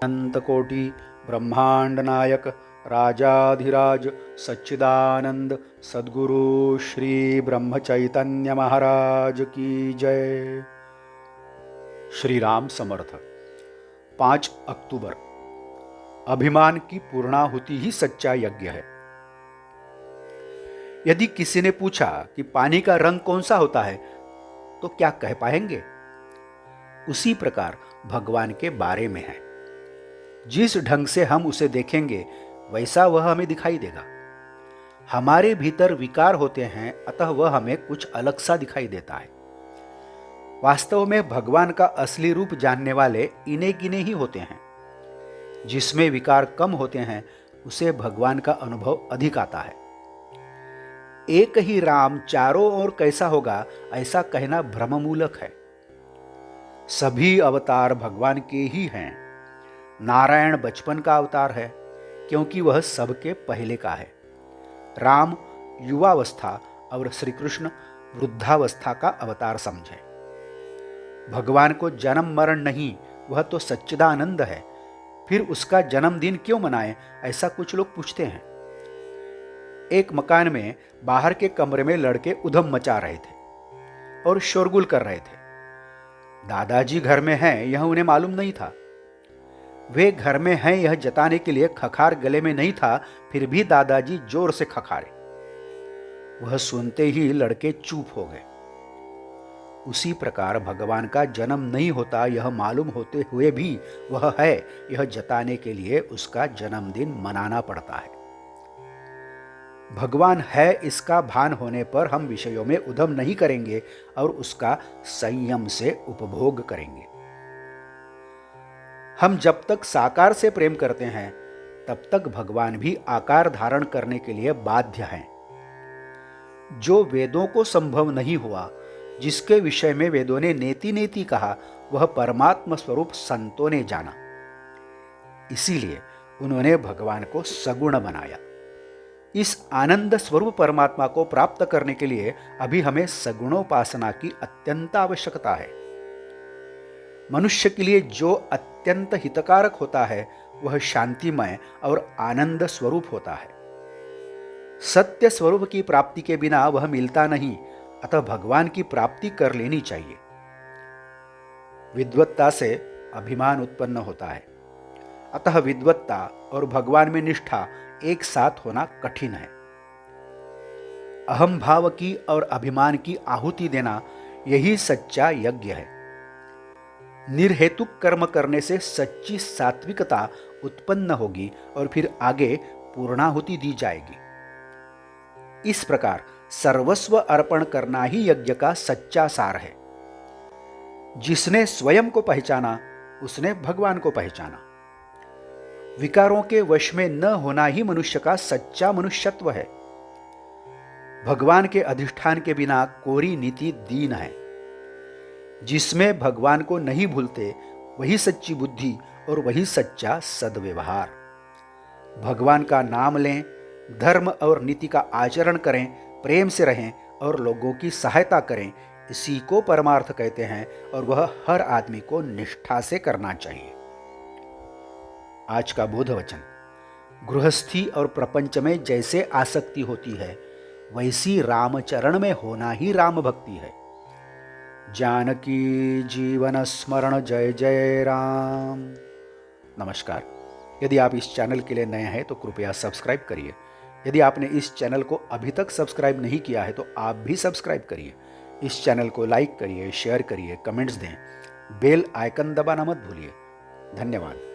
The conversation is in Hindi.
अनंतकोटि ब्रह्मांड नायक राजाधिराज सच्चिदानंद सद्गुरु श्री ब्रह्म चैतन्य महाराज की जय। श्री राम समर्थ। 5 अक्टूबर। अभिमान की पूर्णाहुति ही सच्चा यज्ञ है। यदि किसी ने पूछा कि पानी का रंग कौन सा होता है तो क्या कह पाएंगे? उसी प्रकार भगवान के बारे में है। जिस ढंग से हम उसे देखेंगे वैसा वह हमें दिखाई देगा। हमारे भीतर विकार होते हैं, अतः वह हमें कुछ अलग सा दिखाई देता है। वास्तव में भगवान का असली रूप जानने वाले इन्हें गिने ही होते हैं। जिसमें विकार कम होते हैं उसे भगवान का अनुभव अधिक आता है। एक ही राम चारों ओर कैसा होगा ऐसा कहना भ्रममूलक है। सभी अवतार भगवान के ही हैं। नारायण बचपन का अवतार है क्योंकि वह सबके पहले का है। राम युवावस्था और श्री कृष्ण वृद्धावस्था का अवतार समझे। भगवान को जन्म मरण नहीं, वह तो सच्चिदानंद है। फिर उसका जन्मदिन क्यों मनाएं, ऐसा कुछ लोग पूछते हैं। एक मकान में बाहर के कमरे में लड़के उधम मचा रहे थे और शोरगुल कर रहे थे। दादाजी घर में हैं यह उन्हें मालूम नहीं था। वे घर में हैं यह जताने के लिए खखार गले में नहीं था, फिर भी दादाजी जोर से खखारे। वह सुनते ही लड़के चुप हो गए। उसी प्रकार भगवान का जन्म नहीं होता यह मालूम होते हुए भी वह है यह जताने के लिए उसका जन्मदिन मनाना पड़ता है। भगवान है इसका भान होने पर हम विषयों में उधम नहीं करेंगे और उसका संयम से उपभोग करेंगे। हम जब तक साकार से प्रेम करते हैं तब तक भगवान भी आकार धारण करने के लिए बाध्य हैं। जो वेदों को संभव नहीं हुआ, जिसके विषय में वेदों ने नेति नेति कहा, वह परमात्मा स्वरूप संतों ने जाना। इसीलिए उन्होंने भगवान को सगुण बनाया। इस आनंद स्वरूप परमात्मा को प्राप्त करने के लिए अभी हमें सगुणोपासना की अत्यंत आवश्यकता है। मनुष्य के लिए जो अत्यंत हितकारक होता है वह शांतिमय और आनंद स्वरूप होता है। सत्य स्वरूप की प्राप्ति के बिना वह मिलता नहीं, अतः भगवान की प्राप्ति कर लेनी चाहिए। विद्वत्ता से अभिमान उत्पन्न होता है, अतः विद्वत्ता और भगवान में निष्ठा एक साथ होना कठिन है। अहम भाव की और अभिमान की आहुति देना यही सच्चा यज्ञ है। निर्हेतुक कर्म करने से सच्ची सात्विकता उत्पन्न होगी और फिर आगे पूर्णाहुति दी जाएगी। इस प्रकार सर्वस्व अर्पण करना ही यज्ञ का सच्चा सार है। जिसने स्वयं को पहचाना उसने भगवान को पहचाना। विकारों के वश में न होना ही मनुष्य का सच्चा मनुष्यत्व है। भगवान के अधिष्ठान के बिना कोरी नीति दीन है। जिसमें भगवान को नहीं भूलते वही सच्ची बुद्धि और वही सच्चा सद्व्यवहार। भगवान का नाम लें, धर्म और नीति का आचरण करें, प्रेम से रहें और लोगों की सहायता करें, इसी को परमार्थ कहते हैं और वह हर आदमी को निष्ठा से करना चाहिए। आज का बोध वचन। गृहस्थी और प्रपंच में जैसे आसक्ति होती है वैसी रामचरण में होना ही राम भक्ति है। जानकी जीवन स्मरण जय जय राम। नमस्कार। यदि आप इस चैनल के लिए नए हैं तो कृपया सब्सक्राइब करिए। यदि आपने इस चैनल को अभी तक सब्सक्राइब नहीं किया है तो आप भी सब्सक्राइब करिए। इस चैनल को लाइक करिए, शेयर करिए, कमेंट्स दें। बेल आइकन दबाना मत भूलिए। धन्यवाद।